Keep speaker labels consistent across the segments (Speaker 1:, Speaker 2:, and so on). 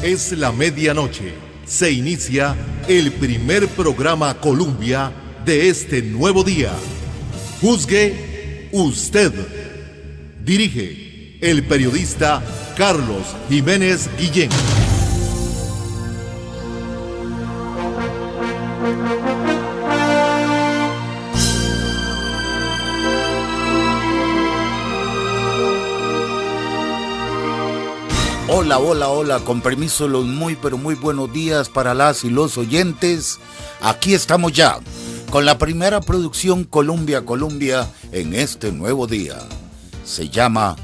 Speaker 1: Es la medianoche. Se inicia el primer programa Colombia de este nuevo día. Juzgue usted. Dirige el periodista Carlos Jiménez Guillén.
Speaker 2: Hola, con permiso, los muy buenos días para las y los oyentes. Aquí estamos ya, con la primera producción Colombia en este nuevo día. Se llama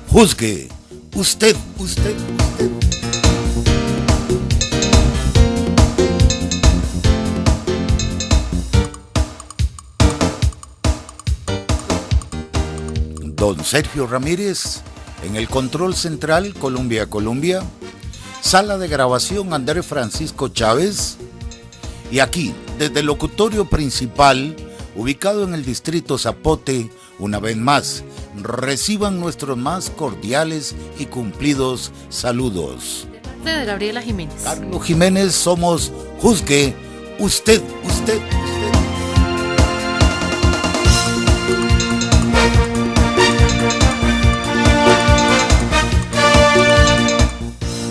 Speaker 2: Juzgue usted. Don Sergio Ramírez, en el control central Colombia, sala de grabación Andrés Francisco Chávez, y aquí, desde el locutorio principal, ubicado en el distrito Zapote, una vez más, reciban nuestros más cordiales y cumplidos saludos.
Speaker 3: De Gabriela Jiménez.
Speaker 2: Carlos Jiménez, somos Juzgue usted.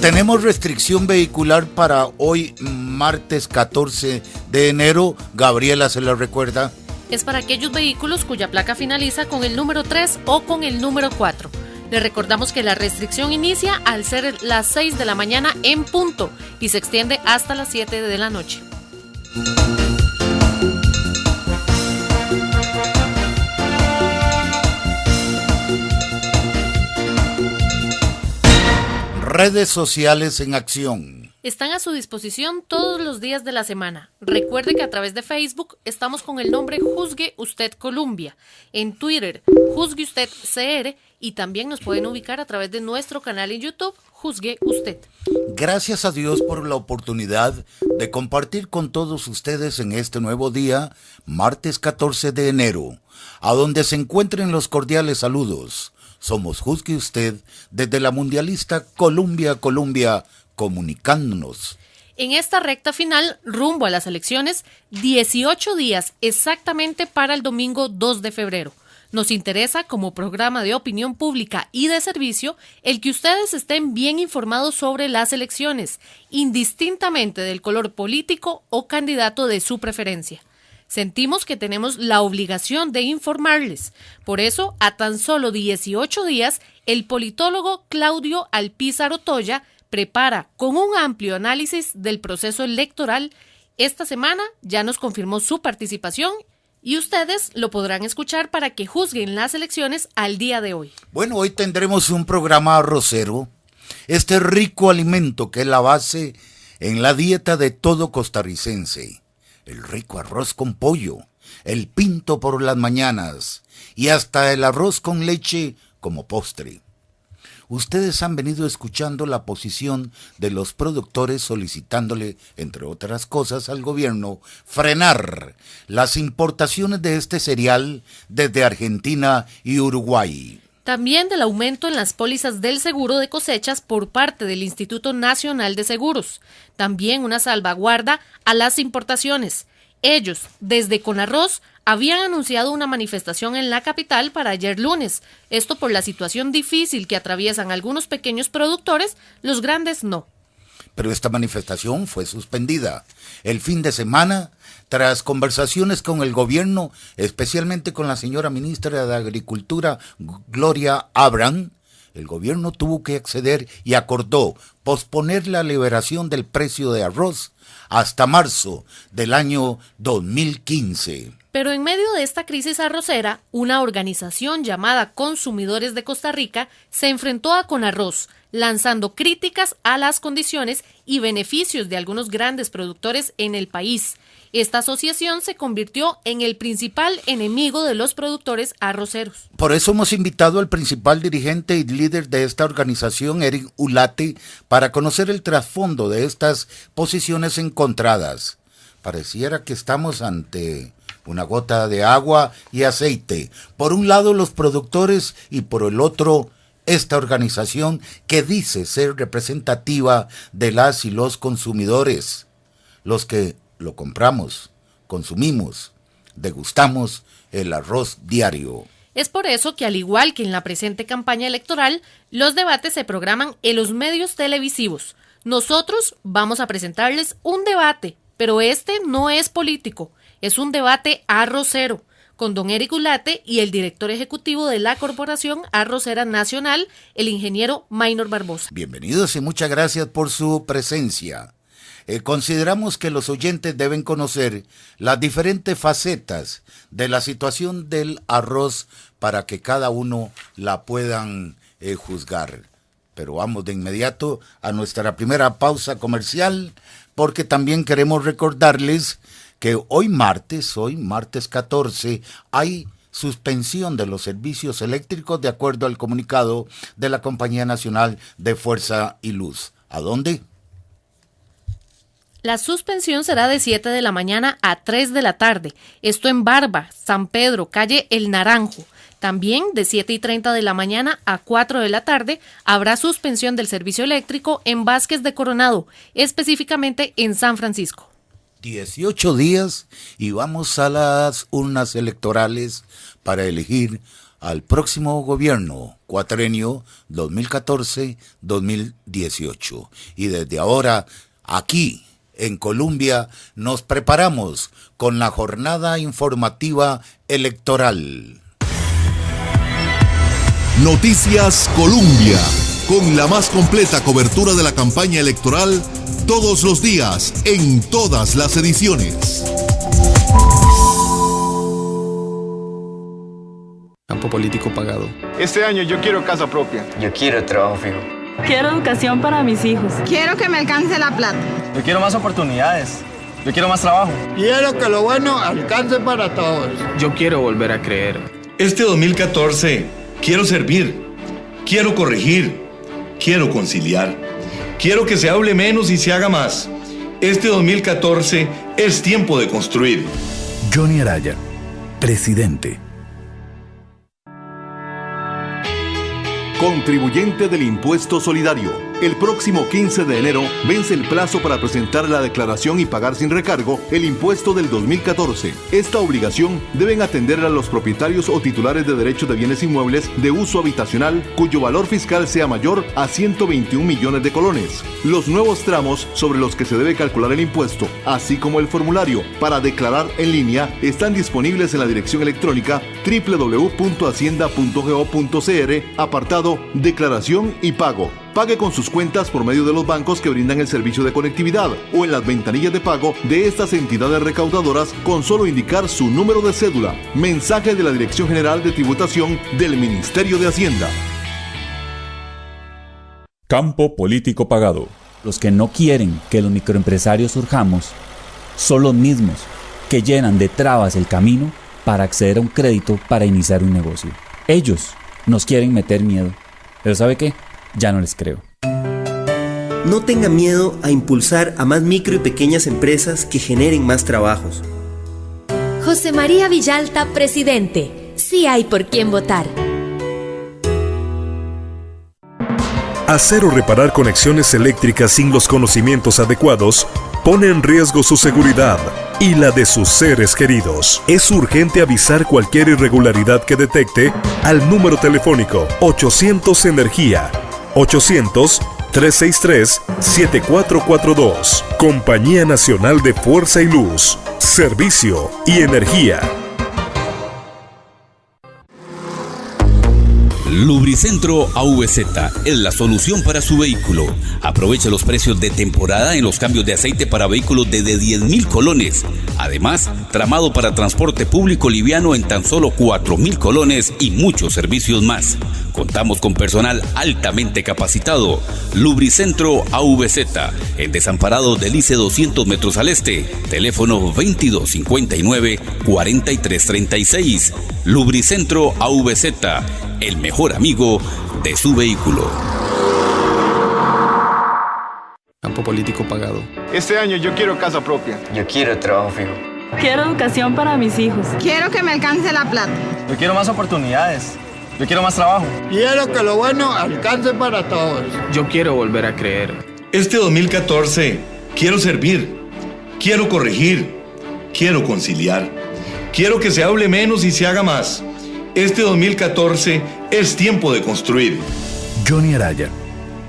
Speaker 2: Tenemos restricción vehicular para hoy, martes 14 de enero. Gabriela, ¿se la recuerda?
Speaker 3: Es para aquellos vehículos cuya placa finaliza con el número 3 o con el número 4. Les recordamos que la restricción inicia al ser las 6 de la mañana en punto y se extiende hasta las 7 de la noche.
Speaker 2: Redes sociales en acción.
Speaker 3: Están a su disposición todos los días de la semana. Recuerde que a través de Facebook estamos con el nombre Juzgue Usted Colombia, en Twitter Juzgue Usted CR y también nos pueden ubicar a través de nuestro canal en YouTube Juzgue Usted.
Speaker 2: Gracias a Dios por la oportunidad de compartir con todos ustedes en este nuevo día, martes 14 de enero, a donde se encuentren los cordiales saludos. Somos Juzgue Usted desde la mundialista Colombia, comunicándonos.
Speaker 3: En esta recta final, rumbo a las elecciones, 18 días exactamente para el domingo 2 de febrero. Nos interesa, como programa de opinión pública y de servicio, el que ustedes estén bien informados sobre las elecciones, indistintamente del color político o candidato de su preferencia. Sentimos que tenemos la obligación de informarles. Por eso, a tan solo 18 días, el politólogo Claudio Alpizar Otoya prepara con un amplio análisis del proceso electoral. Esta semana ya nos confirmó su participación y ustedes lo podrán escuchar para que juzguen las elecciones al día de hoy.
Speaker 2: Bueno, hoy tendremos un programa arrocero, este rico alimento que es la base en la dieta de todo costarricense. El rico arroz con pollo, el pinto por las mañanas y hasta el arroz con leche como postre. Ustedes han venido escuchando la posición de los productores solicitándole, entre otras cosas, al gobierno frenar las importaciones de este cereal desde Argentina y Uruguay.
Speaker 3: También del aumento en las pólizas del seguro de cosechas por parte del Instituto Nacional de Seguros. También una salvaguarda a las importaciones. Ellos, desde Conarroz, habían anunciado una manifestación en la capital para ayer lunes. Esto por la situación difícil que atraviesan algunos pequeños productores, los grandes no.
Speaker 2: Pero esta manifestación fue suspendida el fin de semana tras conversaciones con el gobierno, especialmente con la señora ministra de Agricultura, Gloria Abraham. El gobierno tuvo que acceder y acordó posponer la liberación del precio de arroz hasta marzo del año 2015.
Speaker 3: Pero en medio de esta crisis arrocera, una organización llamada Consumidores de Costa Rica se enfrentó a Conarroz, lanzando críticas a las condiciones y beneficios de algunos grandes productores en el país. Esta asociación se convirtió en el principal enemigo de los productores arroceros.
Speaker 2: Por eso hemos invitado al principal dirigente y líder de esta organización, Eric Ulate, para conocer el trasfondo de estas posiciones encontradas. Pareciera que estamos ante una gota de agua y aceite. Por un lado los productores y por el otro esta organización que dice ser representativa de las y los consumidores, los que lo compramos, consumimos, degustamos el arroz diario.
Speaker 3: Es por eso que, al igual que en la presente campaña electoral, los debates se programan en los medios televisivos. Nosotros vamos a presentarles un debate, pero este no es político, es un debate arrocero, con don Eric Ulate y el director ejecutivo de la Corporación Arrocera Nacional, el ingeniero Maynor Barbosa.
Speaker 2: Bienvenidos y muchas gracias por su presencia. Consideramos que los oyentes deben conocer las diferentes facetas de la situación del arroz para que cada uno la puedan juzgar. Pero vamos de inmediato a nuestra primera pausa comercial, porque también queremos recordarles que hoy martes 14, hay suspensión de los servicios eléctricos de acuerdo al comunicado de la Compañía Nacional de Fuerza y Luz. ¿A dónde?
Speaker 3: La suspensión será de 7 de la mañana a 3 de la tarde. Esto en Barba, San Pedro, calle El Naranjo. También de 7:30 de la mañana a 4 de la tarde habrá suspensión del servicio eléctrico en Vázquez de Coronado, específicamente en San Francisco.
Speaker 2: 18 días y vamos a las urnas electorales para elegir al próximo gobierno, cuatrenio 2014-2018. Y desde ahora, aquí en Colombia, nos preparamos con la jornada informativa electoral.
Speaker 1: Noticias Colombia, con la más completa cobertura de la campaña electoral, todos los días, en todas las ediciones.
Speaker 4: Campo político pagado.
Speaker 5: Este año yo quiero casa propia.
Speaker 6: Yo quiero trabajo fijo.
Speaker 7: Quiero educación para mis hijos.
Speaker 8: Quiero que me alcance la plata.
Speaker 5: Yo quiero más oportunidades. Yo quiero más trabajo.
Speaker 9: Quiero que lo bueno alcance para todos.
Speaker 4: Yo quiero volver a creer.
Speaker 10: Este 2014 quiero servir, quiero corregir, quiero conciliar. Quiero que se hable menos y se haga más. Este 2014 es tiempo de construir.
Speaker 11: Johnny Araya, presidente.
Speaker 1: Contribuyente del Impuesto Solidario. El próximo 15 de enero vence el plazo para presentar la declaración y pagar sin recargo el impuesto del 2014. Esta obligación deben atender a los propietarios o titulares de derechos de bienes inmuebles de uso habitacional cuyo valor fiscal sea mayor a 121 millones de colones. Los nuevos tramos sobre los que se debe calcular el impuesto, así como el formulario para declarar en línea, están disponibles en la dirección electrónica www.hacienda.go.cr, apartado Declaración y Pago. Pague con sus cuentas por medio de los bancos que brindan el servicio de conectividad o en las ventanillas de pago de estas entidades recaudadoras con solo indicar su número de cédula. Mensaje de la Dirección General de Tributación del Ministerio de Hacienda.
Speaker 12: Campo político pagado. Los que no quieren que los microempresarios surjamos son los mismos que llenan de trabas el camino para acceder a un crédito para iniciar un negocio. Ellos nos quieren meter miedo. Pero ¿sabe qué? Ya no les creo.
Speaker 13: No tenga miedo a impulsar a más micro y pequeñas empresas que generen más trabajos.
Speaker 14: José María Villalta, presidente. Sí hay por quién votar.
Speaker 11: Hacer o reparar conexiones eléctricas sin los conocimientos adecuados pone en riesgo su seguridad y la de sus seres queridos. Es urgente avisar cualquier irregularidad que detecte al número telefónico 800 Energía, 800-363-7442. Compañía Nacional de Fuerza y Luz, Servicio y Energía.
Speaker 15: Lubricentro AVZ es la solución para su vehículo. Aproveche los precios de temporada en los cambios de aceite para vehículos desde 10,000 colones. Además, tramado para transporte público liviano en tan solo 4,000 colones y muchos servicios más. Contamos con personal altamente capacitado. Lubricentro AVZ, en Desamparados del ICE 200 metros al este. Teléfono 2259-4336. Lubricentro AVZ, el mejor amigo de su vehículo.
Speaker 4: Campo político pagado.
Speaker 5: Este año yo quiero casa propia.
Speaker 6: Yo quiero trabajo fijo.
Speaker 7: Quiero educación para mis hijos.
Speaker 8: Quiero que me alcance la plata.
Speaker 5: Yo quiero más oportunidades. Yo quiero más trabajo.
Speaker 9: Quiero que lo bueno alcance para todos.
Speaker 4: Yo quiero volver a creer.
Speaker 10: Este 2014 quiero servir, quiero corregir, quiero conciliar. Quiero que se hable menos y se haga más. Este 2014 es tiempo de construir.
Speaker 6: Johnny Araya,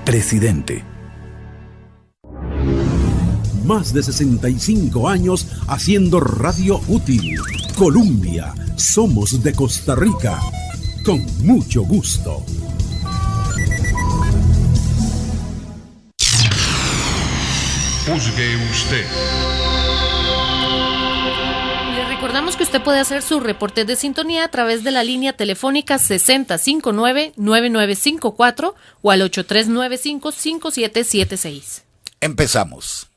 Speaker 6: presidente.
Speaker 16: Más de 65 años haciendo radio útil. Colombia, somos de Costa Rica. Con mucho gusto.
Speaker 17: Juzgue usted.
Speaker 3: Le recordamos que usted puede hacer su reporte de sintonía a través de la línea telefónica 6059-9954 o al 8395-5776.
Speaker 2: Empezamos.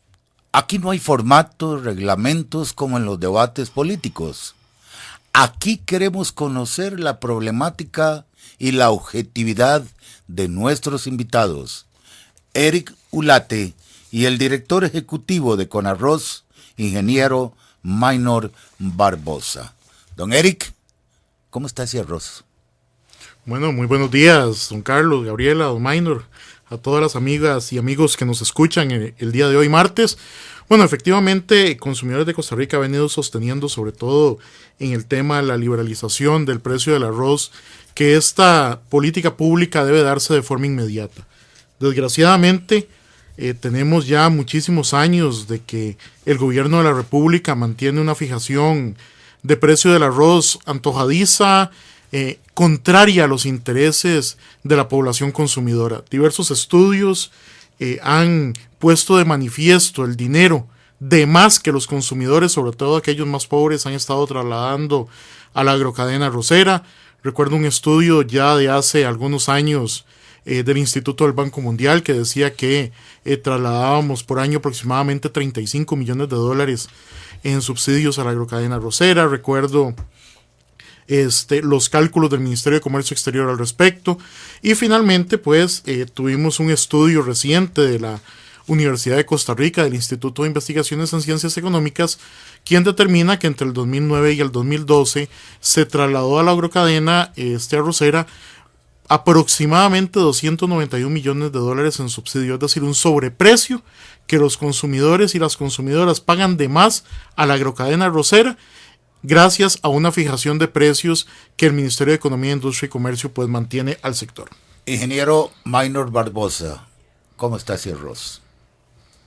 Speaker 2: Aquí no hay formatos, reglamentos como en los debates políticos. Aquí queremos conocer la problemática y la objetividad de nuestros invitados. Eric Ulate y el director ejecutivo de Conarroz, ingeniero Maynor Barbosa. Don Eric, ¿cómo está ese arroz?
Speaker 18: Bueno, muy buenos días, don Carlos, Gabriela, don Maynor, a todas las amigas y amigos que nos escuchan el día de hoy, martes. Bueno, efectivamente, Consumidores de Costa Rica ha venido sosteniendo, sobre todo en el tema de la liberalización del precio del arroz, que esta política pública debe darse de forma inmediata. Desgraciadamente, tenemos ya muchísimos años de que el gobierno de la República mantiene una fijación de precio del arroz antojadiza, contraria a los intereses de la población consumidora. Diversos estudios han puesto de manifiesto el dinero de más que los consumidores, sobre todo aquellos más pobres, han estado trasladando a la agrocadena arrocera. Recuerdo un estudio ya de hace algunos años del Instituto del Banco Mundial que decía que trasladábamos por año aproximadamente 35 millones de dólares en subsidios a la agrocadena arrocera. Recuerdo los cálculos del Ministerio de Comercio Exterior al respecto. Y finalmente, pues, tuvimos un estudio reciente de la Universidad de Costa Rica, del Instituto de Investigaciones en Ciencias Económicas, quien determina que entre el 2009 y el 2012 se trasladó a la agrocadena arrocera aproximadamente 291 millones de dólares en subsidio, es decir, un sobreprecio que los consumidores y las consumidoras pagan de más a la agrocadena arrocera, gracias a una fijación de precios que el Ministerio de Economía, Industria y Comercio pues mantiene al sector.
Speaker 2: Ingeniero Maynor Barbosa, ¿cómo está ese arroz?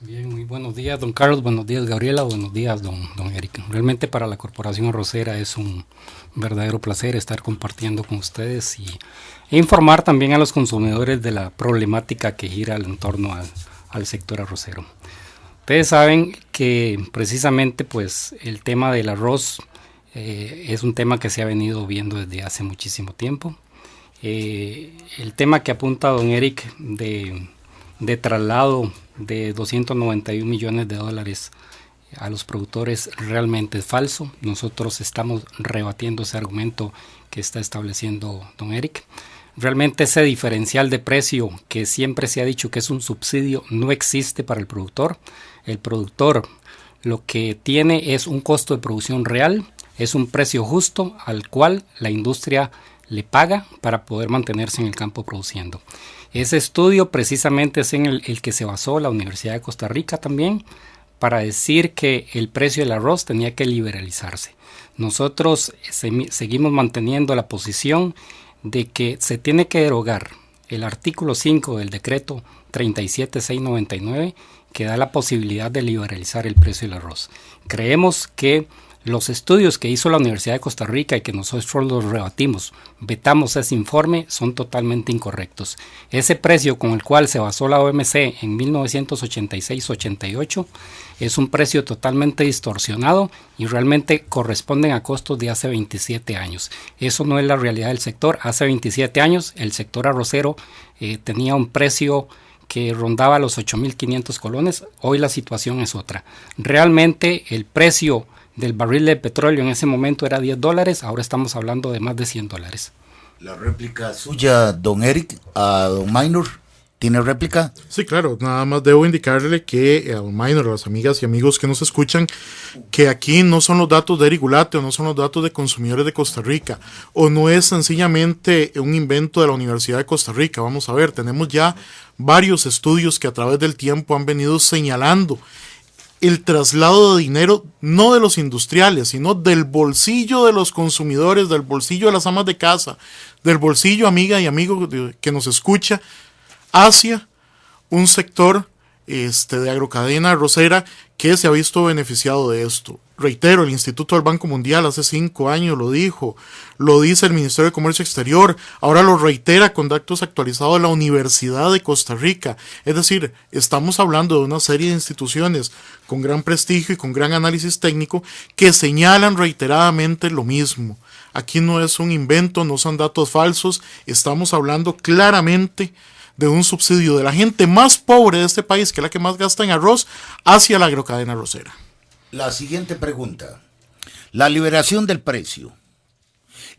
Speaker 19: Bien, muy buenos días, don Carlos, buenos días, Gabriela, buenos días, don Eric. Realmente para la Corporación Arrocera es un verdadero placer estar compartiendo con ustedes e informar también a los consumidores de la problemática que gira en torno al sector arrocero. Ustedes saben que precisamente pues el tema del arroz es un tema que se ha venido viendo desde hace muchísimo tiempo. El tema que apunta don Eric de traslado de 291 millones de dólares a los productores realmente es falso. Nosotros estamos rebatiendo ese argumento que está estableciendo don Eric. Realmente ese diferencial de precio que siempre se ha dicho que es un subsidio no existe para el productor. El productor lo que tiene es un costo de producción real, es un precio justo al cual la industria le paga para poder mantenerse en el campo produciendo. Ese estudio precisamente es en el que se basó la Universidad de Costa Rica también para decir que el precio del arroz tenía que liberalizarse. Nosotros seguimos manteniendo la posición de que se tiene que derogar el artículo 5 del decreto 37699 que da la posibilidad de liberalizar el precio del arroz. Creemos que los estudios que hizo la Universidad de Costa Rica y que nosotros los rebatimos, vetamos ese informe, son totalmente incorrectos. Ese precio con el cual se basó la OMC en 1986-88 es un precio totalmente distorsionado y realmente corresponden a costos de hace 27 años. Eso no es la realidad del sector. Hace 27 años el sector arrocero tenía un precio que rondaba los 8.500 colones. Hoy la situación es otra. Realmente el precio del barril de petróleo en ese momento era $10, ahora estamos hablando de más de $100.
Speaker 2: La réplica suya, don Eric, a don Maynor, ¿Tiene réplica?
Speaker 18: Sí, claro. Nada más debo indicarle que a don Minor, a las amigas y amigos que nos escuchan, que aquí no son los datos de Eric Gulate o no son los datos de consumidores de Costa Rica, o no es sencillamente un invento de la Universidad de Costa Rica. Vamos a ver, tenemos ya varios estudios que a través del tiempo han venido señalando el traslado de dinero, no de los industriales, sino del bolsillo de los consumidores, del bolsillo de las amas de casa, del bolsillo, amiga y amigo que nos escucha, hacia un sector de agrocadena arrocera que se ha visto beneficiado de esto. Reitero, el Instituto del Banco Mundial hace 5 años lo dijo, lo dice el Ministerio de Comercio Exterior, ahora lo reitera con datos actualizados de la Universidad de Costa Rica. Es decir, estamos hablando de una serie de instituciones con gran prestigio y con gran análisis técnico que señalan reiteradamente lo mismo. Aquí no es un invento, no son datos falsos, estamos hablando claramente de un subsidio de la gente más pobre de este país, que es la que más gasta en arroz, hacia la agrocadena arrocera.
Speaker 2: La siguiente pregunta. La liberación del precio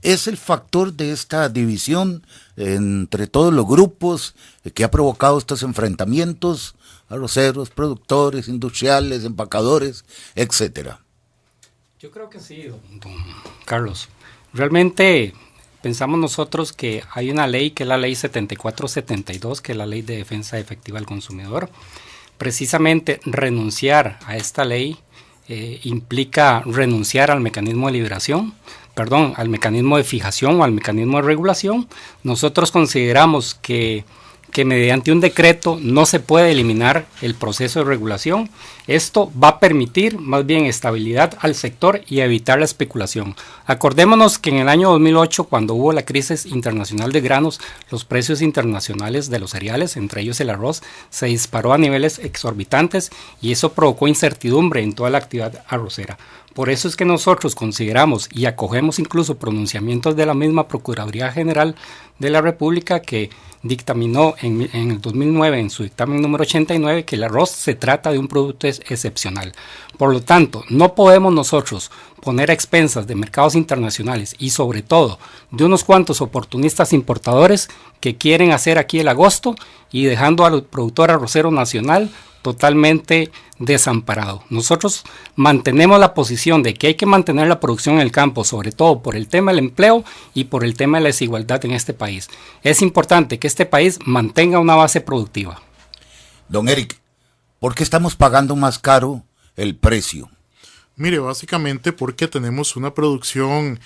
Speaker 2: es el factor de esta división entre todos los grupos que ha provocado estos enfrentamientos, arroceros, productores, industriales, empacadores, etcétera.
Speaker 19: Yo creo que sí, don Carlos. Realmente pensamos nosotros que hay una ley, que es la ley 7472, que es la ley de defensa efectiva del consumidor. Precisamente renunciar a esta ley implica renunciar al mecanismo de liberación, al mecanismo de fijación o al mecanismo de regulación. Nosotros consideramos que mediante un decreto no se puede eliminar el proceso de regulación. Esto va a permitir más bien estabilidad al sector y evitar la especulación. Acordémonos que en el año 2008, cuando hubo la crisis internacional de granos, los precios internacionales de los cereales, entre ellos el arroz, se disparó a niveles exorbitantes y eso provocó incertidumbre en toda la actividad arrocera. Por eso es que nosotros consideramos y acogemos incluso pronunciamientos de la misma Procuraduría General de la República, que dictaminó en el 2009, en su dictamen número 89, que el arroz se trata de un producto excepcional. Por lo tanto, no podemos nosotros poner a expensas de mercados internacionales y sobre todo de unos cuantos oportunistas importadores que quieren hacer aquí el agosto y dejando al productor arrocero nacional totalmente desamparado. Nosotros mantenemos la posición de que hay que mantener la producción en el campo, sobre todo por el tema del empleo y por el tema de la desigualdad en este país. Es importante que este país mantenga una base productiva.
Speaker 2: Don Eric, ¿por qué estamos pagando más caro el precio?
Speaker 18: Mire, básicamente porque tenemos una producción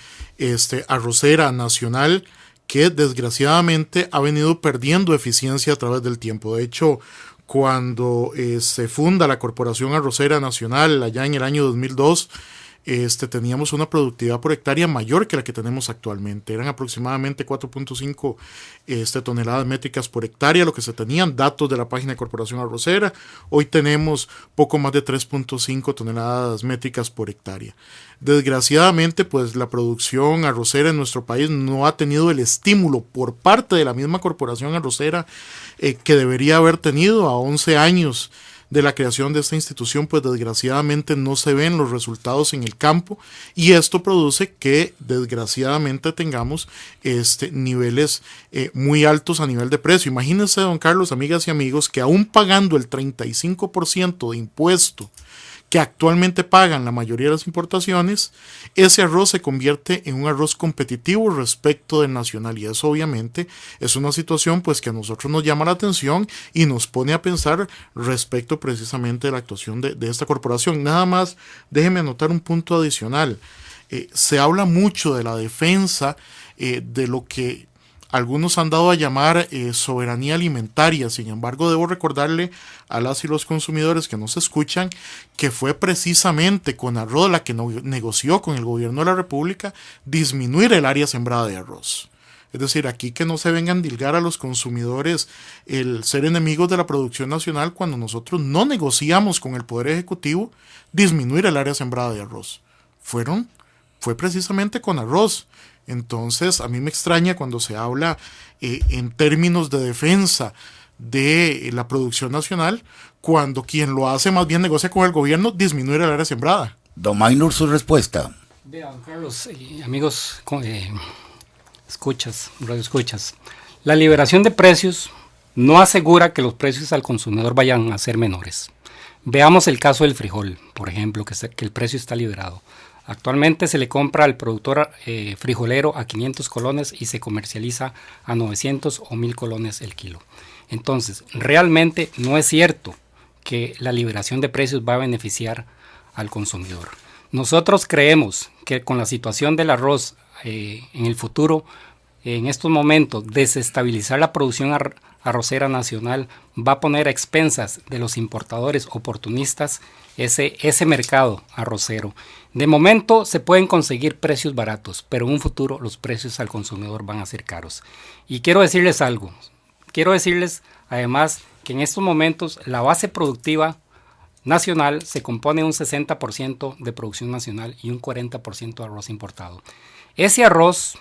Speaker 18: arrocera nacional que desgraciadamente ha venido perdiendo eficiencia a través del tiempo. De hecho, cuando se funda la Corporación Arrocera Nacional allá en el año 2002, teníamos una productividad por hectárea mayor que la que tenemos actualmente. Eran aproximadamente 4.5 toneladas métricas por hectárea, lo que se tenían datos de la página de Corporación Arrocera. Hoy tenemos poco más de 3.5 toneladas métricas por hectárea. Desgraciadamente, pues la producción arrocera en nuestro país no ha tenido el estímulo por parte de la misma Corporación Arrocera que debería haber tenido. A 11 años de la creación de esta institución, pues desgraciadamente no se ven los resultados en el campo y esto produce que desgraciadamente tengamos niveles muy altos a nivel de precio. Imagínense, don Carlos, amigas y amigos, que aún pagando el 35% de impuesto que actualmente pagan la mayoría de las importaciones, ese arroz se convierte en un arroz competitivo respecto del nacional, y eso obviamente es una situación pues que a nosotros nos llama la atención y nos pone a pensar respecto precisamente de la actuación de esta corporación. Nada más déjeme anotar un punto adicional. Se habla mucho de la defensa de lo que algunos han dado a llamar soberanía alimentaria. Sin embargo, debo recordarle a las y los consumidores que nos escuchan que fue precisamente Conarro la que negoció con el gobierno de la República disminuir el área sembrada de arroz. Es decir, aquí que no se vengan a dilgar a los consumidores el ser enemigos de la producción nacional cuando nosotros no negociamos con el Poder Ejecutivo disminuir el área sembrada de arroz. Fue precisamente con arroz. Entonces, a mí me extraña cuando se habla en términos de defensa de la producción nacional, cuando quien lo hace más bien negocia con el gobierno disminuir el área sembrada.
Speaker 2: Don Minor, su respuesta.
Speaker 19: Vean, Carlos, amigos, radio escuchas. La liberación de precios no asegura que los precios al consumidor vayan a ser menores. Veamos el caso del frijol, por ejemplo, que el precio está liberado. Actualmente se le compra al productor frijolero a 500 colones y se comercializa a 900 o 1000 colones el kilo. Entonces, realmente no es cierto que la liberación de precios va a beneficiar al consumidor. Nosotros creemos que con la situación del arroz en el futuro, en estos momentos, desestabilizar la producción arrocera nacional va a poner a expensas de los importadores oportunistas ese mercado arrocero. De momento se pueden conseguir precios baratos, pero en un futuro los precios al consumidor van a ser caros. Y quiero decirles algo, además que en estos momentos la base productiva nacional se compone de un 60% de producción nacional y un 40% de arroz importado. Ese arroz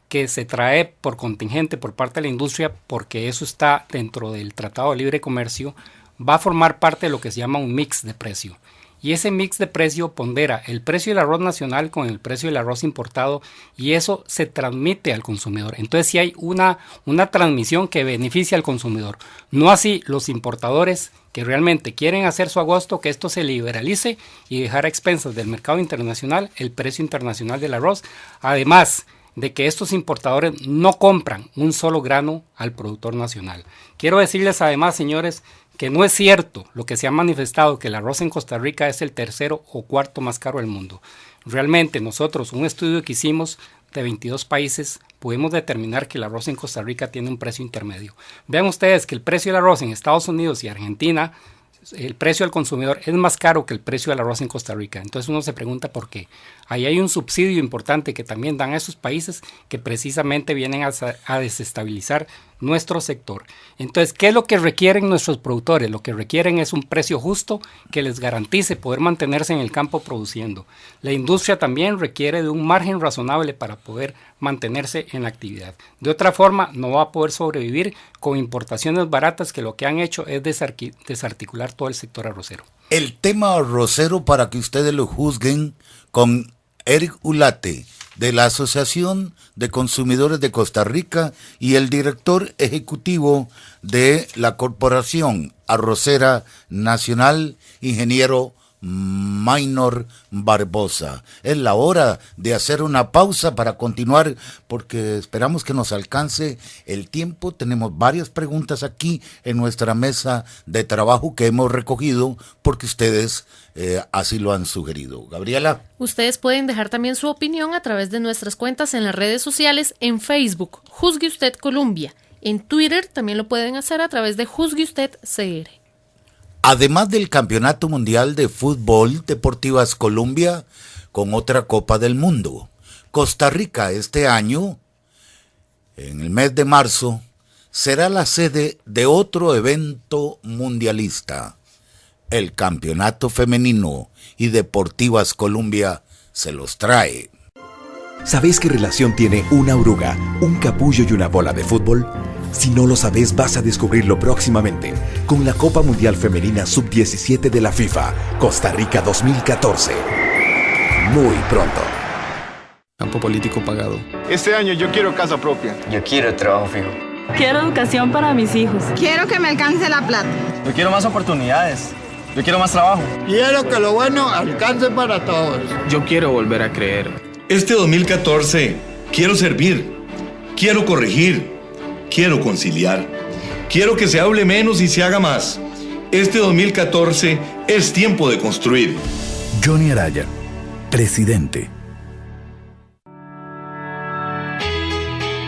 Speaker 19: que se trae por contingente por parte de la industria, porque eso está dentro del Tratado de Libre Comercio, va a formar parte de lo que se llama un mix de precio. Y ese mix de precio pondera el precio del arroz nacional con el precio del arroz importado y eso se transmite al consumidor. Entonces sí hay una transmisión que beneficia al consumidor. No así los importadores que realmente quieren hacer su agosto, que esto se liberalice y dejar a expensas del mercado internacional el precio internacional del arroz. Además de que estos importadores no compran un solo grano al productor nacional. Quiero decirles además, señores, que no es cierto lo que se ha manifestado, que el arroz en Costa Rica es el tercero o cuarto más caro del mundo. Realmente nosotros, un estudio que hicimos de 22 países, pudimos determinar que el arroz en Costa Rica tiene un precio intermedio. Vean ustedes que el precio del arroz en Estados Unidos y Argentina, el precio al consumidor es más caro que el precio del arroz en Costa Rica. Entonces uno se pregunta por qué. Ahí hay un subsidio importante que también dan a esos países que precisamente vienen a desestabilizar nuestro sector. Entonces, ¿qué es lo que requieren nuestros productores? Lo que requieren es un precio justo que les garantice poder mantenerse en el campo produciendo. La industria también requiere de un margen razonable para poder mantenerse en la actividad. De otra forma, no va a poder sobrevivir con importaciones baratas que lo que han hecho es desarticular todo el sector arrocero.
Speaker 2: El tema arrocero, para que ustedes lo juzguen, con Eric Ulate, de la Asociación de Consumidores de Costa Rica y el director ejecutivo de la Corporación Arrocera Nacional, ingeniero Maynor Barbosa. Es la hora de hacer una pausa para continuar, porque esperamos que nos alcance el tiempo. Tenemos varias preguntas aquí en nuestra mesa de trabajo que hemos recogido porque ustedes así lo han sugerido. Gabriela.
Speaker 3: Ustedes pueden dejar también su opinión a través de nuestras cuentas en las redes sociales, en Facebook, Juzgue Usted Colombia. En Twitter también lo pueden hacer a través de Juzgue Usted CR.
Speaker 2: Además del Campeonato Mundial de Fútbol, Deportivas Colombia con otra Copa del Mundo. Costa Rica este año, en el mes de marzo, será la sede de otro evento mundialista. El Campeonato Femenino, y Deportivas Colombia se los trae.
Speaker 17: ¿Sabés qué relación tiene una oruga, un capullo y una bola de fútbol? Si no lo sabes, vas a descubrirlo próximamente con la Copa Mundial Femenina Sub-17 de la FIFA, Costa Rica 2014. Muy pronto.
Speaker 4: Campo político pagado.
Speaker 5: Este año yo quiero casa propia.
Speaker 13: Yo quiero trabajo fijo.
Speaker 7: Quiero educación para mis hijos.
Speaker 8: Quiero que me alcance la plata.
Speaker 5: Yo quiero más oportunidades. Yo quiero más trabajo.
Speaker 9: Quiero que lo bueno alcance para todos.
Speaker 4: Yo quiero volver a creer.
Speaker 10: Este 2014 quiero servir, quiero corregir, quiero conciliar, quiero que se hable menos y se haga más. Este 2014 es tiempo de construir.
Speaker 6: Johnny Araya, presidente.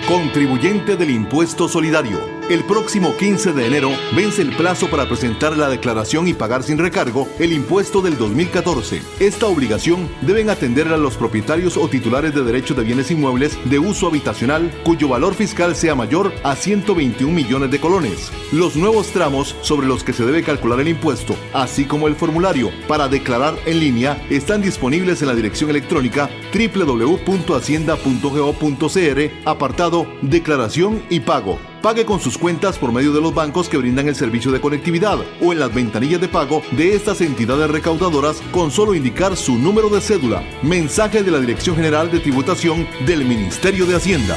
Speaker 1: Contribuyente del Impuesto Solidario. El próximo 15 de enero vence el plazo para presentar la declaración y pagar sin recargo el impuesto del 2014. Esta obligación deben atender a los propietarios o titulares de derechos de bienes inmuebles de uso habitacional cuyo valor fiscal sea mayor a 121 millones de colones. Los nuevos tramos sobre los que se debe calcular el impuesto, así como el formulario para declarar en línea, están disponibles en la dirección electrónica www.hacienda.go.cr, apartado Declaración y Pago. Pague con sus cuentas por medio de los bancos que brindan el servicio de conectividad o en las ventanillas de pago de estas entidades recaudadoras con solo indicar su número de cédula. Mensaje de la Dirección General de Tributación del Ministerio de Hacienda.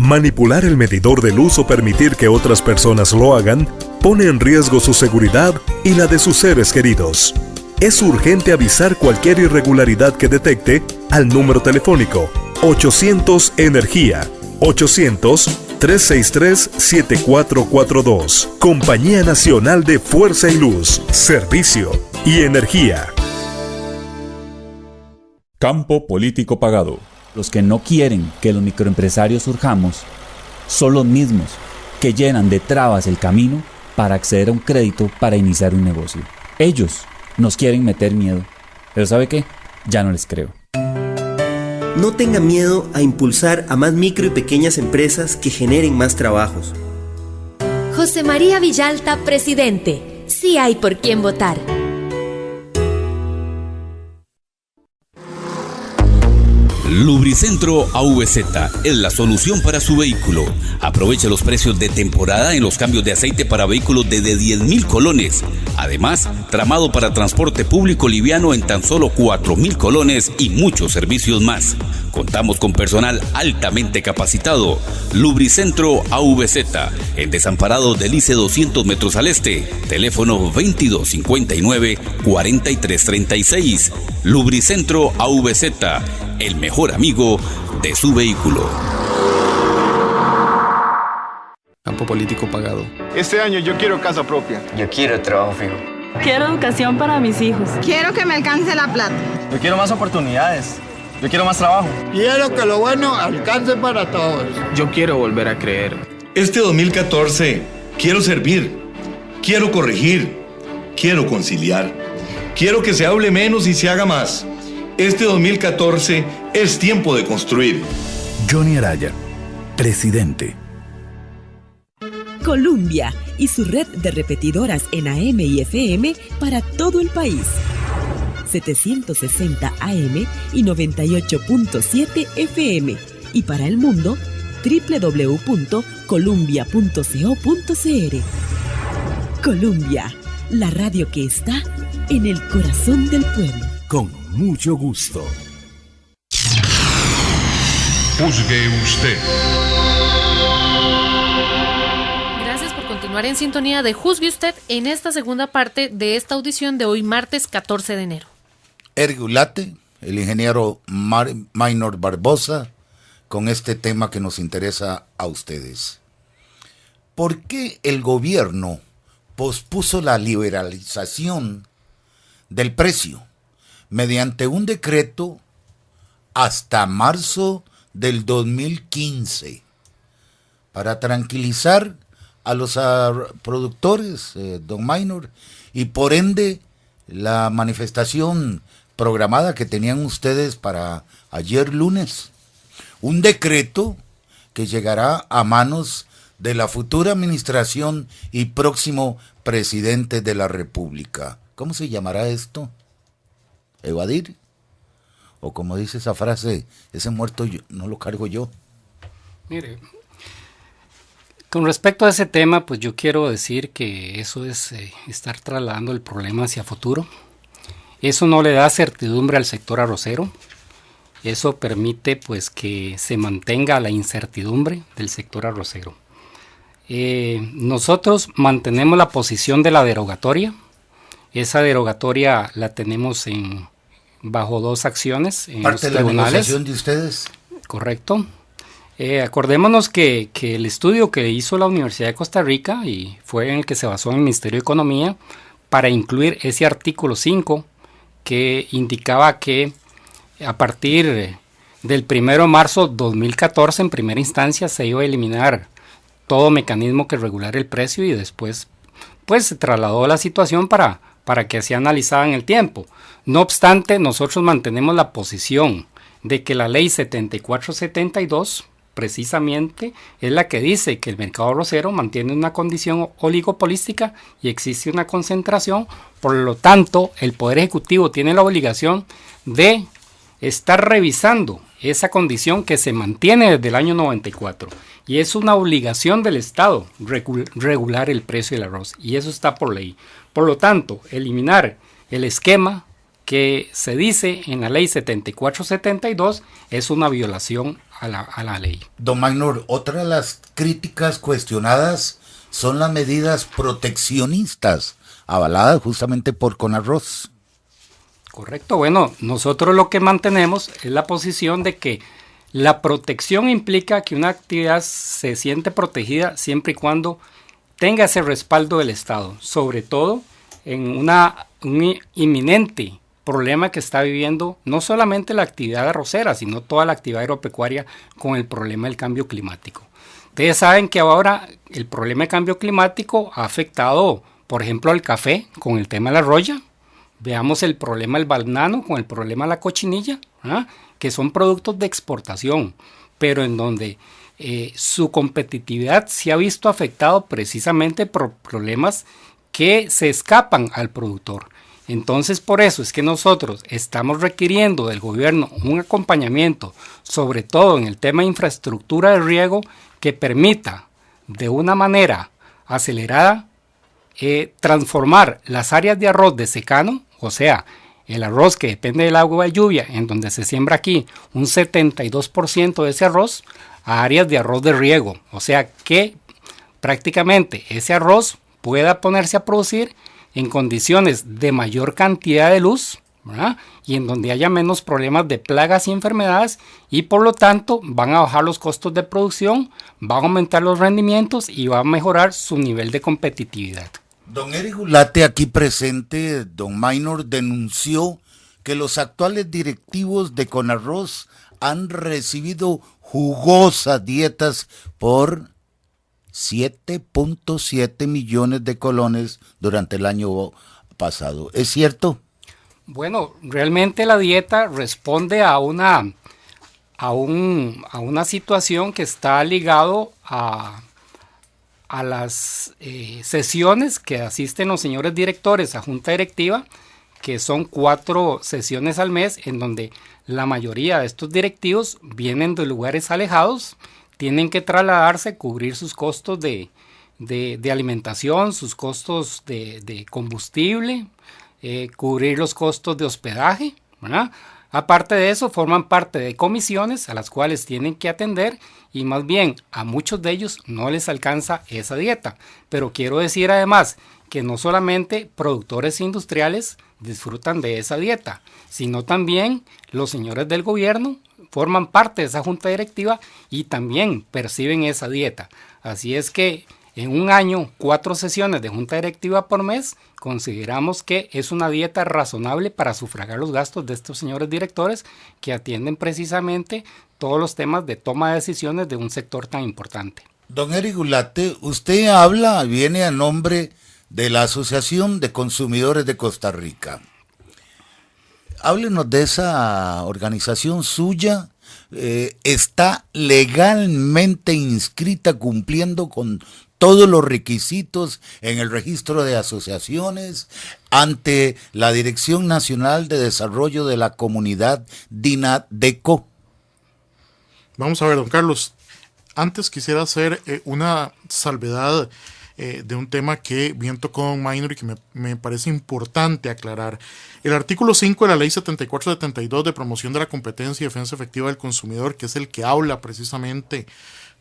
Speaker 11: Manipular el medidor de luz o permitir que otras personas lo hagan pone en riesgo su seguridad y la de sus seres queridos. Es urgente avisar cualquier irregularidad que detecte al número telefónico 800 Energía, 800-363-7442. Compañía Nacional de Fuerza y Luz, Servicio y Energía.
Speaker 12: Campo político pagado. Los que no quieren que los microempresarios surjamos son los mismos que llenan de trabas el camino para acceder a un crédito para iniciar un negocio. Ellos nos quieren meter miedo. Pero ¿sabe qué? Ya no les creo.
Speaker 13: No tenga miedo a impulsar a más micro y pequeñas empresas que generen más trabajos.
Speaker 14: José María Villalta, presidente. Sí hay por quién votar.
Speaker 15: Lubricentro AVZ es la solución para su vehículo. Aproveche los precios de temporada en los cambios de aceite para vehículos desde 10,000 colones. Además, tramado para transporte público liviano en tan solo 4,000 colones y muchos servicios más. Contamos con personal altamente capacitado. Lubricentro AVZ, en Desamparados del ICE 200 metros al este. Teléfono 2259-4336. Lubricentro AVZ, el mejor amigo de su vehículo.
Speaker 4: Campo político pagado.
Speaker 5: Este año yo quiero casa propia.
Speaker 20: Yo quiero trabajo fijo.
Speaker 7: Quiero educación para mis hijos.
Speaker 8: Quiero que me alcance la plata.
Speaker 5: Yo quiero más oportunidades. Yo quiero más trabajo.
Speaker 9: Quiero que lo bueno alcance para todos.
Speaker 4: Yo quiero volver a creer.
Speaker 10: Este 2014 quiero servir, quiero corregir, quiero conciliar. Quiero que se hable menos y se haga más. Este 2014 es tiempo de construir.
Speaker 6: Johnny Araya, presidente.
Speaker 21: Columbia y su red de repetidoras en AM y FM para todo el país. 760 AM y 98.7 FM. Y para el mundo, www.columbia.co.cr. Columbia, la radio que está en el corazón del pueblo.
Speaker 16: Con mucho gusto.
Speaker 11: Juzgue usted.
Speaker 3: Gracias por continuar en sintonía de Juzgue Usted en esta segunda parte de esta audición de hoy, martes 14 de enero.
Speaker 2: Eric Ulate, el ingeniero Minor Barbosa, con este tema que nos interesa a ustedes. ¿Por qué el gobierno pospuso la liberalización del precio mediante un decreto hasta marzo del 2015 para tranquilizar a los productores, don Minor, y por ende la manifestación programada que tenían ustedes para ayer lunes? Un decreto que llegará a manos de la futura administración y próximo presidente de la República. ¿Cómo se llamará esto? ¿Evadir? O como dice esa frase, ese muerto yo, no lo cargo yo.
Speaker 19: Mire, con respecto a ese tema, pues yo quiero decir que eso es estar trasladando el problema hacia futuro. Eso no le da certidumbre al sector arrocero. Eso permite pues que se mantenga la incertidumbre del sector arrocero. Nosotros mantenemos la posición de la derogatoria. Esa derogatoria la tenemos bajo dos acciones en
Speaker 2: ¿Parte
Speaker 19: los
Speaker 2: de
Speaker 19: tribunales.
Speaker 2: la negociación de ustedes?
Speaker 19: Correcto. Acordémonos que el estudio que hizo la Universidad de Costa Rica y fue en el que se basó en el Ministerio de Economía para incluir ese artículo 5 que indicaba que a partir del 1 de marzo de 2014 en primera instancia se iba a eliminar todo mecanismo que regulara el precio y después pues se trasladó la situación para que sea analizada en el tiempo. No obstante, nosotros mantenemos la posición de que la ley 7472 precisamente es la que dice que el mercado arrocero mantiene una condición oligopolística y existe una concentración, por lo tanto el Poder Ejecutivo tiene la obligación de estar revisando esa condición que se mantiene desde el año 94 y es una obligación del Estado regular el precio del arroz y eso está por ley. Por lo tanto, eliminar el esquema que se dice en la ley 7472 es una violación a la ley.
Speaker 2: Don Maynor, otra de las críticas cuestionadas son las medidas proteccionistas avaladas justamente por Conarroz.
Speaker 19: Correcto, bueno, nosotros lo que mantenemos es la posición de que la protección implica que una actividad se siente protegida siempre y cuando tenga ese respaldo del Estado, sobre todo en un inminente problema que está viviendo no solamente la actividad arrocera, sino toda la actividad agropecuaria con el problema del cambio climático. Ustedes saben que ahora el problema del cambio climático ha afectado, por ejemplo, al café con el tema de la roya. Veamos el problema del banano con el problema de la cochinilla, ¿verdad? Que son productos de exportación, pero en donde su competitividad se ha visto afectado precisamente por problemas que se escapan al productor. Entonces, por eso es que nosotros estamos requiriendo del gobierno un acompañamiento, sobre todo en el tema de infraestructura de riego, que permita de una manera acelerada transformar las áreas de arroz de secano, o sea, el arroz que depende del agua de lluvia, en donde se siembra aquí un 72% de ese arroz, a áreas de arroz de riego, o sea que prácticamente ese arroz pueda ponerse a producir en condiciones de mayor cantidad de luz, ¿verdad? Y en donde haya menos problemas de plagas y enfermedades, y por lo tanto van a bajar los costos de producción, van a aumentar los rendimientos y va a mejorar su nivel de competitividad.
Speaker 2: Don Eric Gulate, aquí presente, don Maynor denunció que los actuales directivos de Conarroz han recibido jugosas dietas por 7.7 millones de colones durante el año pasado. ¿Es cierto?
Speaker 19: Bueno, realmente la dieta responde a una situación que está ligado a las sesiones que asisten los señores directores a junta directiva, que son 4 sesiones al mes, en donde la mayoría de estos directivos vienen de lugares alejados, tienen que trasladarse, cubrir sus costos de alimentación, sus costos de combustible, cubrir los costos de hospedaje, ¿verdad? Aparte de eso, forman parte de comisiones a las cuales tienen que atender y más bien a muchos de ellos no les alcanza esa dieta. Pero quiero decir además que no solamente productores industriales disfrutan de esa dieta, sino también los señores del gobierno forman parte de esa junta directiva y también perciben esa dieta. Así es que en un año, 4 sesiones de junta directiva por mes, consideramos que es una dieta razonable para sufragar los gastos de estos señores directores que atienden precisamente todos los temas de toma de decisiones de un sector tan importante.
Speaker 2: Don Eric Gulate, usted viene a nombre de la Asociación de Consumidores de Costa Rica. Háblenos de esa organización suya. Está legalmente inscrita, cumpliendo con todos los requisitos en el registro de asociaciones ante la Dirección Nacional de Desarrollo de la Comunidad DINADECO.
Speaker 18: Vamos a ver, don Carlos, antes quisiera hacer una salvedad de un tema que bien tocó don Maynor y que me parece importante aclarar. El artículo 5 de la ley 7472 de promoción de la competencia y defensa efectiva del consumidor, que es el que habla precisamente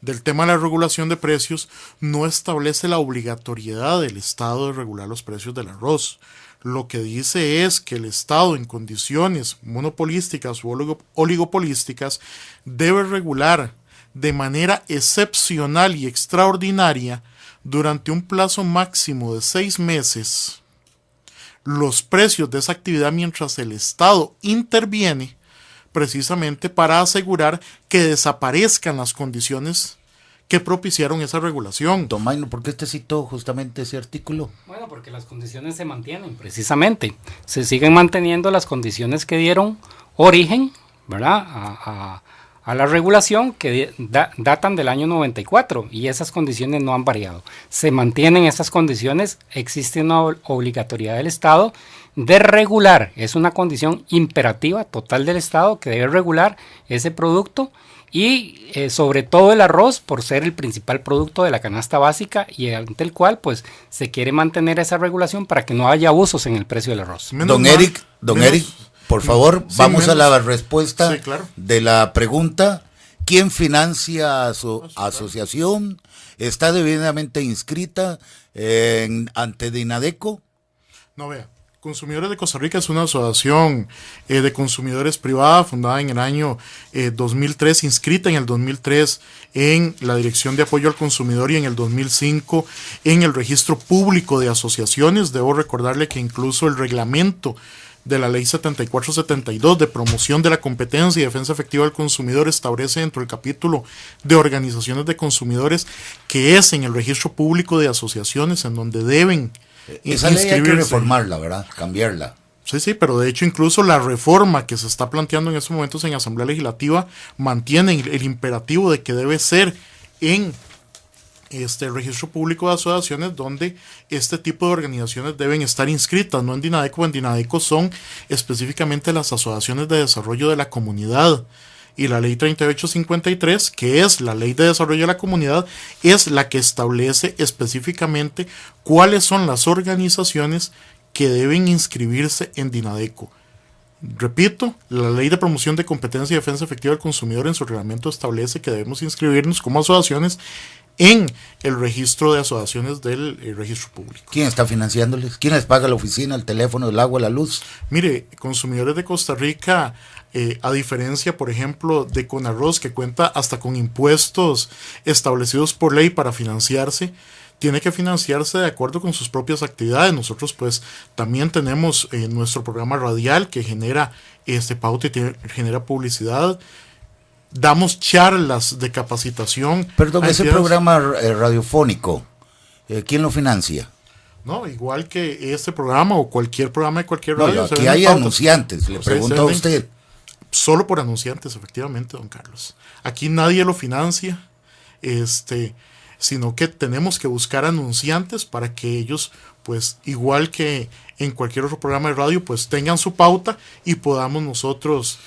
Speaker 18: del tema de la regulación de precios, no establece la obligatoriedad del Estado de regular los precios del arroz. Lo que dice es que el Estado, en condiciones monopolísticas u oligopolísticas, debe regular de manera excepcional y extraordinaria durante un plazo máximo de 6 meses los precios de esa actividad mientras el Estado interviene, precisamente para asegurar que desaparezcan las condiciones que propiciaron esa regulación.
Speaker 2: Don Maynor, ¿por qué usted citó justamente ese artículo?
Speaker 19: Bueno, porque las condiciones se mantienen, precisamente. Se siguen manteniendo las condiciones que dieron origen, ¿verdad?, a la regulación que datan del año 94 y esas condiciones no han variado. Se mantienen esas condiciones, existe una obligatoriedad del Estado de regular, es una condición imperativa total del Estado que debe regular ese producto y sobre todo el arroz por ser el principal producto de la canasta básica y ante el cual pues se quiere mantener esa regulación para que no haya abusos en el precio del arroz.
Speaker 2: Don Eric, por favor, vamos a la respuesta de la pregunta. ¿Quién financia a su asociación? ¿Está debidamente inscrita ante Dinadeco?
Speaker 18: No, vea. Consumidores de Costa Rica es una asociación de consumidores privada fundada en el año 2003, inscrita en el 2003 en la Dirección de Apoyo al Consumidor y en el 2005 en el Registro Público de Asociaciones. Debo recordarle que incluso el reglamento de la Ley 7472 de promoción de la competencia y defensa efectiva del consumidor establece dentro del capítulo de organizaciones de consumidores que es en el Registro Público de Asociaciones en donde deben
Speaker 2: esa ley hay que reformarla, ¿verdad? Cambiarla.
Speaker 18: Sí, pero de hecho incluso la reforma que se está planteando en estos momentos en Asamblea Legislativa mantiene el imperativo de que debe ser en registro público de asociaciones donde este tipo de organizaciones deben estar inscritas, no en Dinadeco. En Dinadeco son específicamente las asociaciones de desarrollo de la comunidad. Y la ley 3853, que es la ley de desarrollo de la comunidad, es la que establece específicamente cuáles son las organizaciones que deben inscribirse en Dinadeco. Repito, la ley de promoción de competencia y defensa efectiva del consumidor en su reglamento establece que debemos inscribirnos como asociaciones en el registro de asociaciones del registro público.
Speaker 2: ¿Quién está financiándoles? ¿Quién les paga la oficina, el teléfono, el agua, la luz?
Speaker 18: Mire, Consumidores de Costa Rica, a diferencia, por ejemplo, de Conarroz, que cuenta hasta con impuestos establecidos por ley para financiarse, tiene que financiarse de acuerdo con sus propias actividades. Nosotros pues también tenemos nuestro programa radial que genera pauta y genera publicidad. Damos charlas de capacitación.
Speaker 2: Perdón, ese programa radiofónico, ¿quién lo financia?
Speaker 18: No, igual que este programa o cualquier programa de cualquier radio.
Speaker 2: No, aquí hay anunciantes, le pregunto a usted.
Speaker 18: Solo por anunciantes, efectivamente, don Carlos. Aquí nadie lo financia, sino que tenemos que buscar anunciantes para que ellos, pues, igual que en cualquier otro programa de radio, pues tengan su pauta y podamos nosotros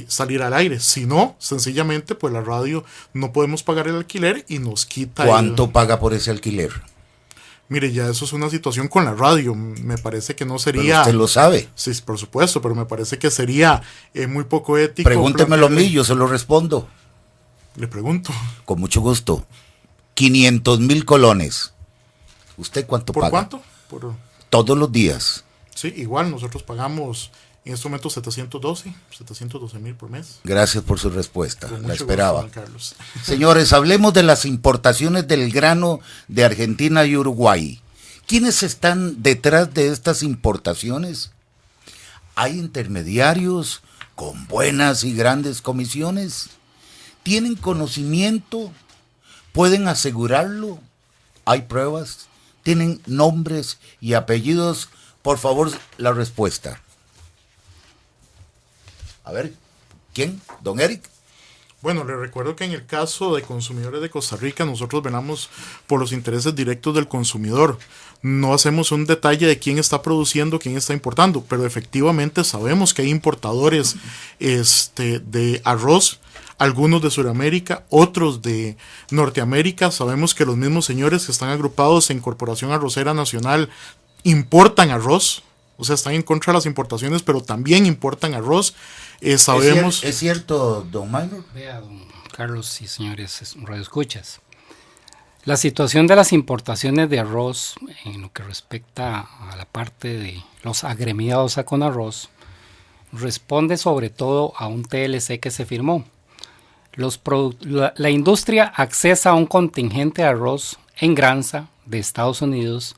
Speaker 18: salir al aire. Si no, sencillamente, pues la radio no podemos pagar el alquiler y nos quita.
Speaker 2: ¿Cuánto paga por ese alquiler?
Speaker 18: Mire, ya eso es una situación con la radio. Me parece que no sería...
Speaker 2: Pero usted lo sabe.
Speaker 18: Sí, por supuesto, pero me parece que sería muy poco ético.
Speaker 2: Pregúntemelo a mí, yo se lo respondo.
Speaker 18: Le pregunto.
Speaker 2: Con mucho gusto. 500,000 colones. ¿Usted cuánto paga?
Speaker 18: ¿Por cuánto?
Speaker 2: Todos los días.
Speaker 18: Sí, igual nosotros pagamos en este momento 712,000 por mes.
Speaker 2: Gracias por su respuesta, la esperaba.
Speaker 18: Gusto, Carlos.
Speaker 2: Señores, hablemos de las importaciones del grano de Argentina y Uruguay. ¿Quiénes están detrás de estas importaciones? ¿Hay intermediarios con buenas y grandes comisiones? ¿Tienen conocimiento? ¿Pueden asegurarlo? ¿Hay pruebas? ¿Tienen nombres y apellidos? Por favor, la respuesta. A ver, ¿quién? ¿Don Eric?
Speaker 18: Bueno, le recuerdo que en el caso de Consumidores de Costa Rica, nosotros velamos por los intereses directos del consumidor. No hacemos un detalle de quién está produciendo, quién está importando, pero efectivamente sabemos que hay importadores de arroz, algunos de Sudamérica, otros de Norteamérica. Sabemos que los mismos señores que están agrupados en Corporación Arrocera Nacional importan arroz, o sea, están en contra de las importaciones, pero también importan arroz. Sabemos...
Speaker 2: ¿Es cierto, don Minor?
Speaker 19: Vea, don Carlos y señores radioescuchas. La situación de las importaciones de arroz en lo que respecta a la parte de los agremiados a Conarroz responde sobre todo a un TLC que se firmó. La industria accesa a un contingente de arroz en granza de Estados Unidos,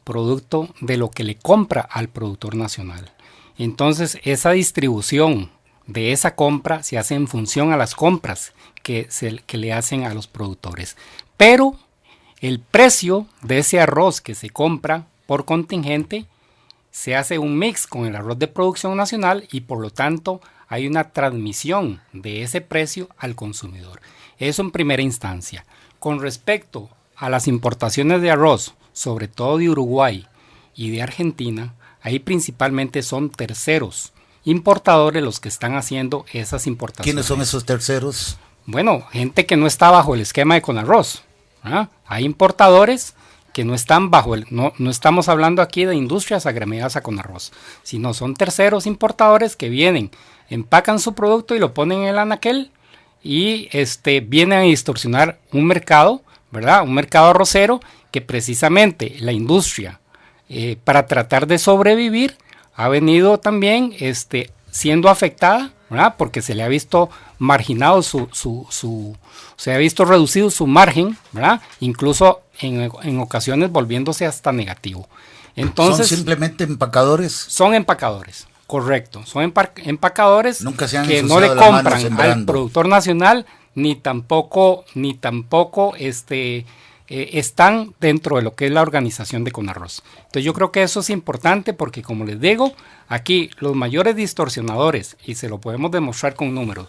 Speaker 19: producto de lo que le compra al productor nacional. Entonces, esa distribución de esa compra se hace en función a las compras que le hacen a los productores. Pero el precio de ese arroz que se compra por contingente se hace un mix con el arroz de producción nacional y por lo tanto hay una transmisión de ese precio al consumidor. Eso en primera instancia. Con respecto a las importaciones de arroz, sobre todo de Uruguay y de Argentina, ahí principalmente son terceros importadores los que están haciendo esas importaciones.
Speaker 2: ¿Quiénes son esos terceros?
Speaker 19: Bueno, gente que no está bajo el esquema de Conarroz. Hay importadores que no están bajo no estamos hablando aquí de industrias agremiadas a Conarroz, sino son terceros importadores que vienen, empacan su producto y lo ponen en el anaquel y vienen a distorsionar un mercado, ¿verdad? Un mercado arrocero que precisamente la industria, para tratar de sobrevivir, ha venido también siendo afectada, ¿verdad? Porque se le ha visto marginado se ha visto reducido su margen, ¿verdad? Incluso en ocasiones volviéndose hasta negativo. Entonces,
Speaker 2: ¿son simplemente empacadores?
Speaker 19: Son empacadores, correcto. Son empacadores
Speaker 2: Nunca se han
Speaker 19: que no le
Speaker 2: ensuciado la mano
Speaker 19: compran
Speaker 2: sembrando
Speaker 19: al productor nacional, ni tampoco están dentro de lo que es la organización de Conarroz. Entonces yo creo que eso es importante porque, como les digo, aquí los mayores distorsionadores, y se lo podemos demostrar con números,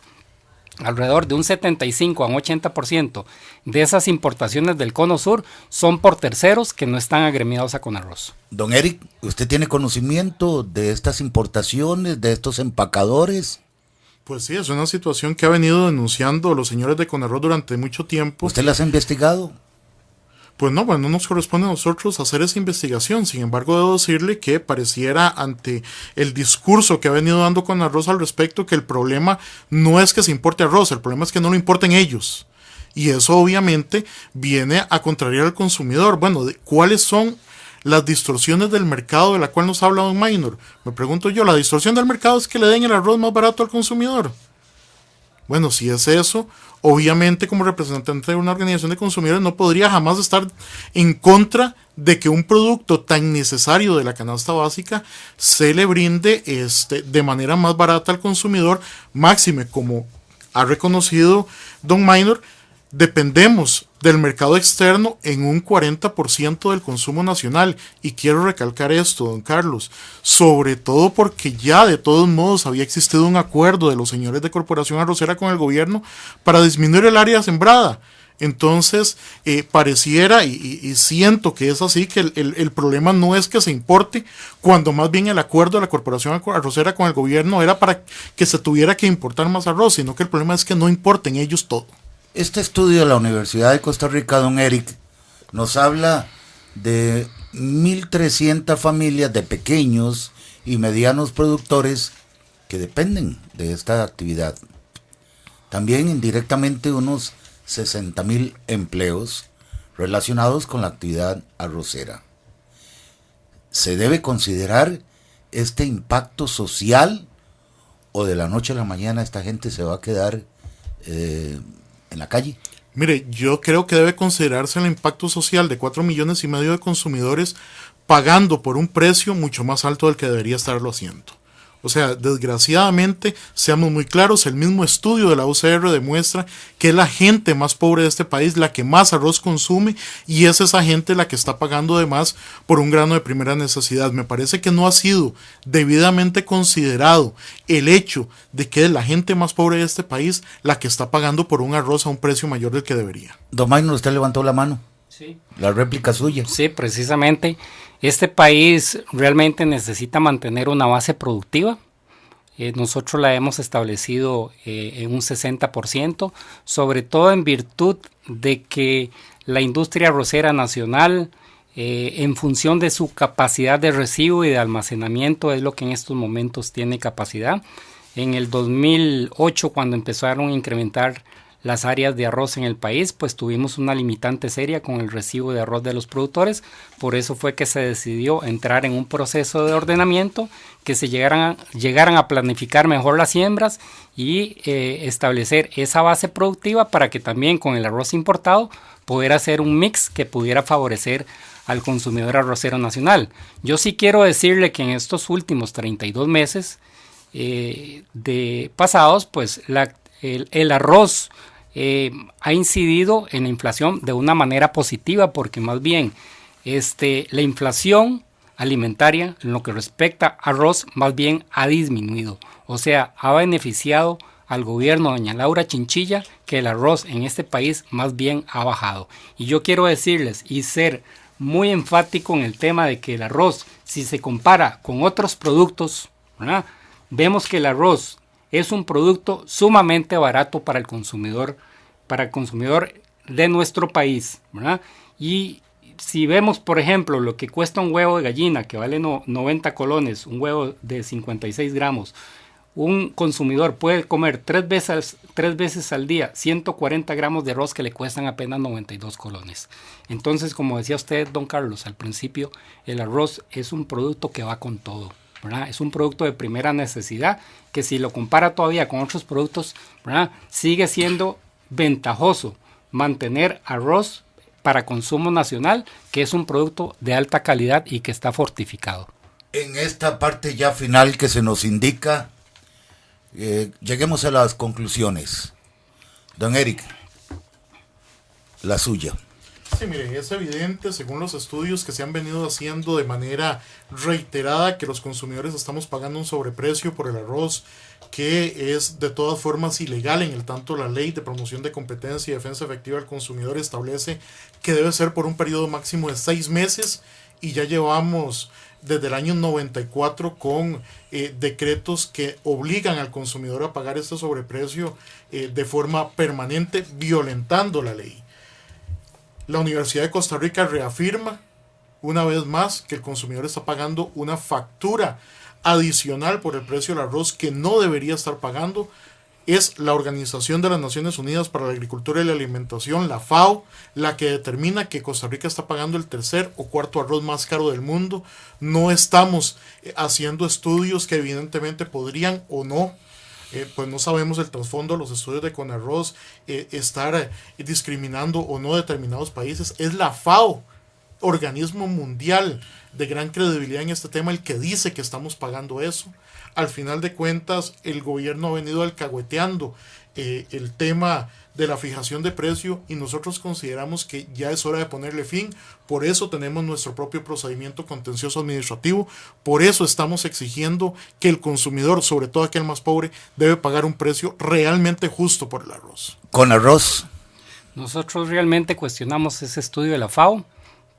Speaker 19: alrededor de un 75 a un 80% de esas importaciones del Cono Sur son por terceros que no están agremiados a Conarroz.
Speaker 2: Don Eric, ¿usted tiene conocimiento de estas importaciones, de estos empacadores?
Speaker 18: Pues sí, es una situación que ha venido denunciando los señores de Conarroz durante mucho tiempo.
Speaker 2: ¿Usted las ha investigado?
Speaker 18: Pues no nos corresponde a nosotros hacer esa investigación. Sin embargo, debo decirle que pareciera, ante el discurso que ha venido dando Conarroz al respecto, que el problema no es que se importe arroz, el problema es que no lo importen ellos. Y eso obviamente viene a contrariar al consumidor. Bueno, ¿cuáles son las distorsiones del mercado de la cual nos habla don Maynor? Me pregunto yo, ¿la distorsión del mercado es que le den el arroz más barato al consumidor? Bueno, si es eso, obviamente como representante de una organización de consumidores no podría jamás estar en contra de que un producto tan necesario de la canasta básica se le brinde de manera más barata al consumidor. Máxime, como ha reconocido don Maynor, dependemos del mercado externo en un 40% del consumo nacional. Y quiero recalcar esto, don Carlos, sobre todo porque ya de todos modos había existido un acuerdo de los señores de Corporación Arrocera con el gobierno para disminuir el área sembrada. Entonces, pareciera y siento que es así, que el problema no es que se importe, cuando más bien el acuerdo de la Corporación Arrocera con el gobierno era para que se tuviera que importar más arroz, sino que el problema es que no importen ellos todo.
Speaker 2: Este estudio de la Universidad de Costa Rica, don Eric, nos habla de 1.300 familias de pequeños y medianos productores que dependen de esta actividad. También indirectamente unos 60.000 empleos relacionados con la actividad arrocera. ¿Se debe considerar este impacto social o de la noche a la mañana esta gente se va a quedar en la calle?
Speaker 18: Mire, yo creo que debe considerarse el impacto social de 4,5 millones de consumidores pagando por un precio mucho más alto del que debería estarlo haciendo. O sea, desgraciadamente, seamos muy claros, el mismo estudio de la UCR demuestra que es la gente más pobre de este país la que más arroz consume, y es esa gente la que está pagando de más por un grano de primera necesidad. Me parece que no ha sido debidamente considerado el hecho de que es la gente más pobre de este país la que está pagando por un arroz a un precio mayor del que debería.
Speaker 2: Don Maynor, usted levantó la mano.
Speaker 19: Sí.
Speaker 2: La réplica suya.
Speaker 19: Sí, precisamente. Este país realmente necesita mantener una base productiva. Nosotros la hemos establecido en un 60%, sobre todo en virtud de que la industria arrocera nacional, en función de su capacidad de recibo y de almacenamiento, es lo que en estos momentos tiene capacidad. En el 2008, cuando empezaron a incrementar las áreas de arroz en el país, pues tuvimos una limitante seria con el recibo de arroz de los productores. Por eso fue que se decidió entrar en un proceso de ordenamiento, que se llegaran a planificar mejor las siembras y establecer esa base productiva para que también con el arroz importado pudiera hacer un mix que pudiera favorecer al consumidor arrocero nacional. Yo sí quiero decirle que en estos últimos 32 meses pasados, pues el arroz ha incidido en la inflación de una manera positiva, porque más bien la inflación alimentaria en lo que respecta a arroz más bien ha disminuido. O sea, ha beneficiado al gobierno de doña Laura Chinchilla, que el arroz en este país más bien ha bajado. Y yo quiero decirles y ser muy enfático en el tema de que el arroz, si se compara con otros productos, ¿verdad?, vemos que el arroz es un producto sumamente barato para el consumidor de nuestro país, ¿verdad? Y si vemos, por ejemplo, lo que cuesta un huevo de gallina, que vale 90 colones, un huevo de 56 gramos, un consumidor puede comer tres veces al día 140 gramos de arroz que le cuestan apenas 92 colones. Entonces, como decía usted, don Carlos, al principio, el arroz es un producto que va con todo, ¿verdad? Es un producto de primera necesidad que, si lo compara todavía con otros productos, ¿verdad?, sigue siendo ventajoso mantener arroz para consumo nacional, que es un producto de alta calidad y que está fortificado.
Speaker 2: En esta parte ya final que se nos indica, lleguemos a las conclusiones. Don Eric, la suya.
Speaker 18: Sí, mire, es evidente, según los estudios que se han venido haciendo de manera reiterada, que los consumidores estamos pagando un sobreprecio por el arroz, que es de todas formas ilegal. En el tanto, la Ley de Promoción de Competencia y Defensa Efectiva del Consumidor establece que debe ser por un periodo máximo de 6 meses, y ya llevamos desde el año 94 con decretos que obligan al consumidor a pagar este sobreprecio de forma permanente, violentando la ley. La Universidad de Costa Rica reafirma una vez más que el consumidor está pagando una factura adicional por el precio del arroz que no debería estar pagando. Es la Organización de las Naciones Unidas para la Agricultura y la Alimentación, la FAO, la que determina que Costa Rica está pagando el tercer o cuarto arroz más caro del mundo. No estamos haciendo estudios que evidentemente podrían o no, pues no sabemos el trasfondo de los estudios de Conarroz, estar discriminando o no determinados países. Es la FAO, organismo mundial de gran credibilidad en este tema, el que dice que estamos pagando eso. Al final de cuentas, el gobierno ha venido alcahueteando el tema de la fijación de precio, y nosotros consideramos que ya es hora de ponerle fin. Por eso tenemos nuestro propio procedimiento contencioso administrativo, por eso estamos exigiendo que el consumidor, sobre todo aquel más pobre, debe pagar un precio realmente justo por el arroz.
Speaker 2: Conarroz.
Speaker 19: Nosotros realmente cuestionamos ese estudio de la FAO,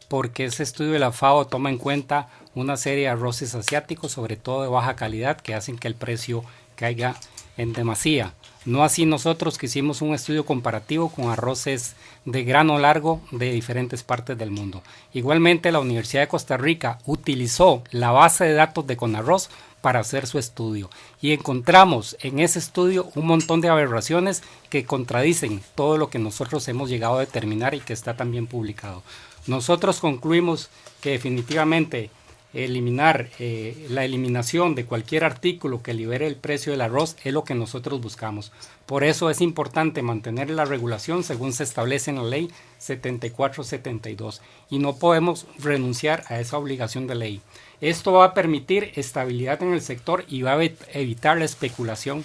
Speaker 19: porque ese estudio de la FAO toma en cuenta una serie de arroces asiáticos, sobre todo de baja calidad, que hacen que el precio caiga en demasía. No así nosotros, que hicimos un estudio comparativo con arroces de grano largo de diferentes partes del mundo. Igualmente, la Universidad de Costa Rica utilizó la base de datos de Conarroz para hacer su estudio, y encontramos en ese estudio un montón de aberraciones que contradicen todo lo que nosotros hemos llegado a determinar y que está también publicado. Nosotros concluimos que definitivamente la eliminación de cualquier artículo que libere el precio del arroz es lo que nosotros buscamos. Por eso es importante mantener la regulación según se establece en la ley 7472, y no podemos renunciar a esa obligación de ley. Esto va a permitir estabilidad en el sector y va a evitar la especulación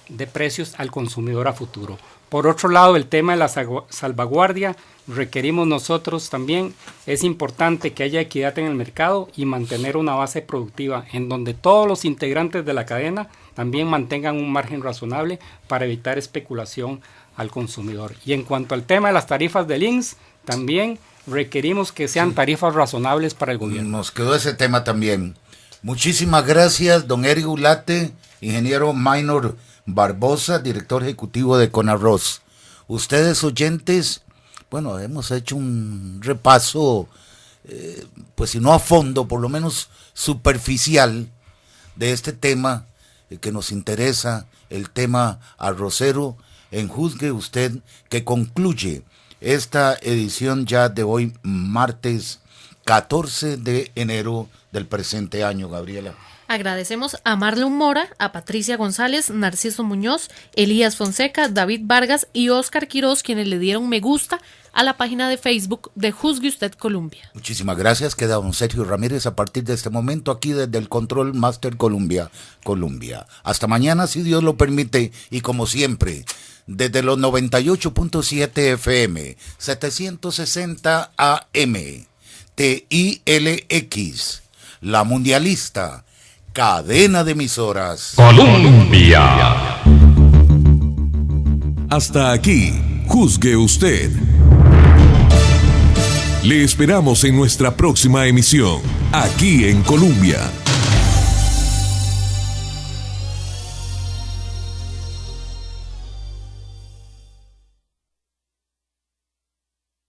Speaker 19: de precios al consumidor a futuro. Por otro lado, el tema de la salvaguardia, requerimos nosotros también, es importante que haya equidad en el mercado y mantener una base productiva en donde todos los integrantes de la cadena también mantengan un margen razonable para evitar especulación al consumidor. Y en cuanto al tema de las tarifas del INSS, también requerimos que sean tarifas razonables para el gobierno.
Speaker 2: Nos quedó ese tema también. Muchísimas gracias, don Eric Ulate, ingeniero Minor Barbosa, director ejecutivo de Conarroz. Ustedes, oyentes, bueno, hemos hecho un repaso, pues si no a fondo, por lo menos superficial, de este tema que nos interesa, el tema arrocero, en Juzgue Usted, que concluye esta edición ya de hoy, martes 14 de enero del presente año, Gabriela.
Speaker 3: Agradecemos a Marlon Mora, a Patricia González, Narciso Muñoz, Elías Fonseca, David Vargas y Oscar Quiroz, quienes le dieron me gusta a la página de Facebook de Juzgue Usted Colombia.
Speaker 2: Muchísimas gracias. Queda don Sergio Ramírez a partir de este momento aquí desde el Control Master Colombia. Hasta mañana, si Dios lo permite, y como siempre, desde los 98.7 FM, 760 AM, TILX, La Mundialista, cadena de emisoras
Speaker 20: Colombia.
Speaker 22: Hasta aquí, juzgue usted. Le esperamos en nuestra próxima emisión, aquí en Colombia.